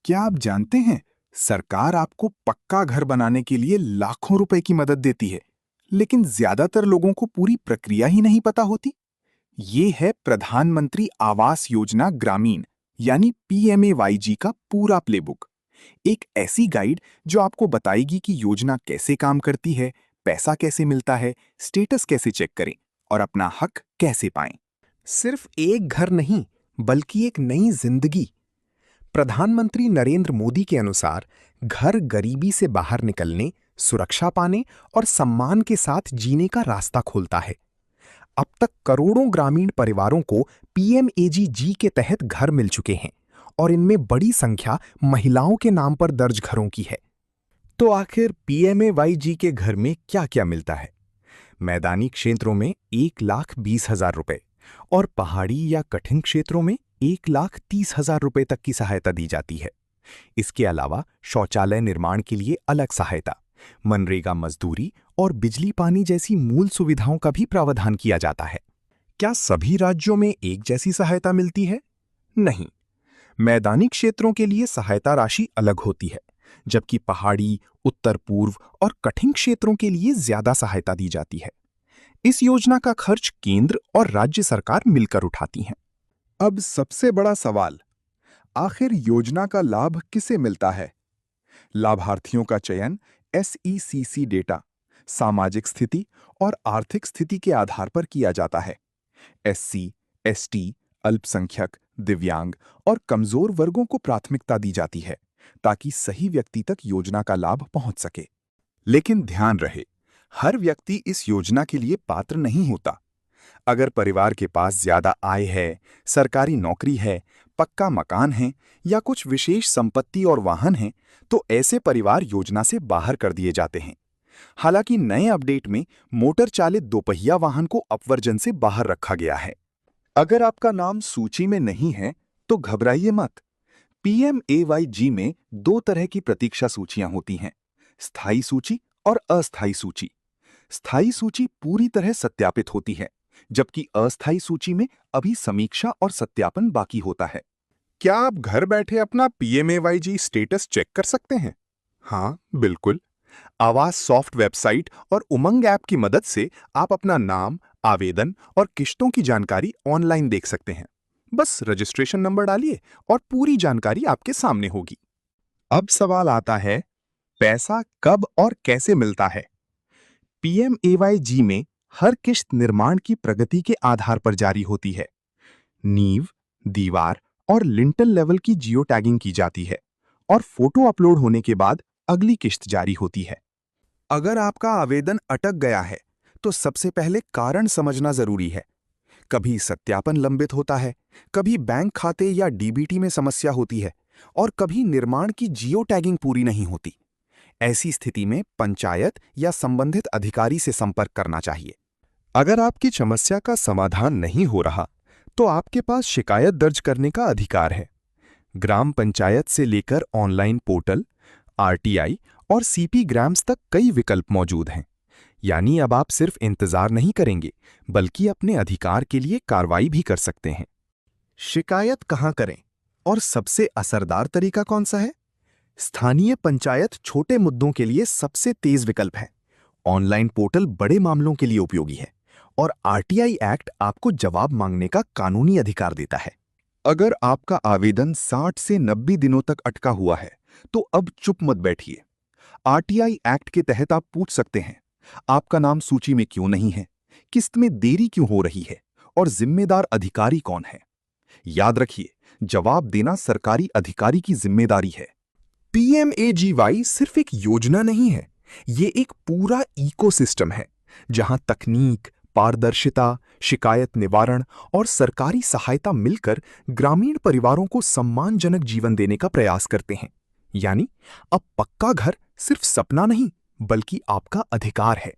क्या आप जानते हैं, सरकार आपको पक्का घर बनाने के लिए लाखों रुपए की मदद देती है, लेकिन ज्यादातर लोगों को पूरी प्रक्रिया ही नहीं पता होती। ये है प्रधानमंत्री आवास योजना ग्रामीण यानी PMAYG का पूरा प्लेबुक। एक ऐसी गाइड जो आपको बताएगी कि योजना कैसे काम करती है, पैसा कैसे मिलता है, स्टेटस कैसे चेक करें और अपना हक कैसे पाएं। सिर्फ एक घर नहीं, बल्कि एक नई जिंदगी। प्रधानमंत्री नरेंद्र मोदी के अनुसार घर गरीबी से बाहर निकलने, सुरक्षा पाने और सम्मान के साथ जीने का रास्ता खोलता है। अब तक करोड़ों ग्रामीण परिवारों को PMAYG के तहत घर मिल चुके हैं और इनमें बड़ी संख्या महिलाओं के नाम पर दर्ज घरों की है। तो आखिर PMAYG के घर में क्या क्या मिलता है? मैदानी क्षेत्रों में 1,20,000 रुपए और पहाड़ी या कठिन क्षेत्रों में 1,30,000 रुपए तक की सहायता दी जाती है। इसके अलावा शौचालय निर्माण के लिए अलग सहायता, मनरेगा मजदूरी और बिजली पानी जैसी मूल सुविधाओं का भी प्रावधान किया जाता है। क्या सभी राज्यों में एक जैसी सहायता मिलती है? नहीं। मैदानी क्षेत्रों के लिए सहायता राशि अलग होती है, जबकि पहाड़ी, उत्तर पूर्व और कठिन क्षेत्रों के लिए ज्यादा सहायता दी जाती है। इस योजना का खर्च केंद्र और राज्य सरकार मिलकर उठाती हैं। अब सबसे बड़ा सवाल, आखिर योजना का लाभ किसे मिलता है? लाभार्थियों का चयन SECC डेटा, सामाजिक स्थिति और आर्थिक स्थिति के आधार पर किया जाता है। SC, ST, अल्पसंख्यक, दिव्यांग और कमजोर वर्गों को प्राथमिकता दी जाती है ताकि सही व्यक्ति तक योजना का लाभ पहुंच सके। लेकिन ध्यान रहे, हर व्यक्ति इस योजना के लिए पात्र नहीं होता। अगर परिवार के पास ज्यादा आय है, सरकारी नौकरी है, पक्का मकान है या कुछ विशेष संपत्ति और वाहन है, तो ऐसे परिवार योजना से बाहर कर दिए जाते हैं। हालांकि नए अपडेट में मोटर चालित दोपहिया वाहन को अपवर्जन से बाहर रखा गया है। अगर आपका नाम सूची में नहीं है, तो घबराइए मत। PMAYG में 2 तरह की प्रतीक्षा सूचियां होती हैं, स्थायी सूची और अस्थायी सूची। स्थायी सूची पूरी तरह सत्यापित होती है, जबकि अस्थायी सूची में अभी समीक्षा और सत्यापन बाकी होता है। क्या आप घर बैठे अपना PMAYG स्टेटस चेक कर सकते हैं? हाँ, बिल्कुल। आवास सॉफ्ट वेबसाइट और उमंग ऐप की मदद से आप अपना नाम, आवेदन और किश्तों की जानकारी ऑनलाइन देख सकते हैं। बस रजिस्ट्रेशन नंबर डालिए और पूरी जानकारी आपके सामने होगी। अब सवाल आता है, पैसा कब और कैसे मिलता है? PMAYG में हर किश्त निर्माण की प्रगति के आधार पर जारी होती है। नींव, दीवार और लिंटल लेवल की जियो टैगिंग की जाती है और फोटो अपलोड होने के बाद अगली किश्त जारी होती है। अगर आपका आवेदन अटक गया है, तो सबसे पहले कारण समझना जरूरी है। कभी सत्यापन लंबित होता है, कभी बैंक खाते या DBT में समस्या होती है और कभी निर्माण की जियो टैगिंग पूरी नहीं होती। ऐसी स्थिति में पंचायत या संबंधित अधिकारी से संपर्क करना चाहिए। अगर आपकी समस्या का समाधान नहीं हो रहा, तो आपके पास शिकायत दर्ज करने का अधिकार है। ग्राम पंचायत से लेकर ऑनलाइन पोर्टल, RTI और CP ग्राम्स तक कई विकल्प मौजूद हैं। यानी अब आप सिर्फ इंतजार नहीं करेंगे, बल्कि अपने अधिकार के लिए कार्रवाई भी कर सकते हैं। शिकायत कहां करें और सबसे असरदार तरीका कौन सा है? स्थानीय पंचायत छोटे मुद्दों के लिए सबसे तेज विकल्प है। ऑनलाइन पोर्टल बड़े मामलों के लिए उपयोगी है और RTI एक्ट आपको जवाब मांगने का कानूनी अधिकार देता है। अगर आपका आवेदन 60 से 90 दिनों तक अटका हुआ है, तो अब चुप मत बैठिए। RTI एक्ट के तहत आप पूछ सकते हैं, आपका नाम सूची में क्यों नहीं है, किस्त में देरी क्यों हो रही है और जिम्मेदार अधिकारी कौन है। याद रखिए, जवाब देना सरकारी अधिकारी की जिम्मेदारी है। PMAYG सिर्फ एक योजना नहीं है, ये एक पूरा इकोसिस्टम है, जहां तकनीक, पारदर्शिता, शिकायत निवारण और सरकारी सहायता मिलकर ग्रामीण परिवारों को सम्मानजनक जीवन देने का प्रयास करते हैं। यानी अब पक्का घर सिर्फ सपना नहीं, बल्कि आपका अधिकार है।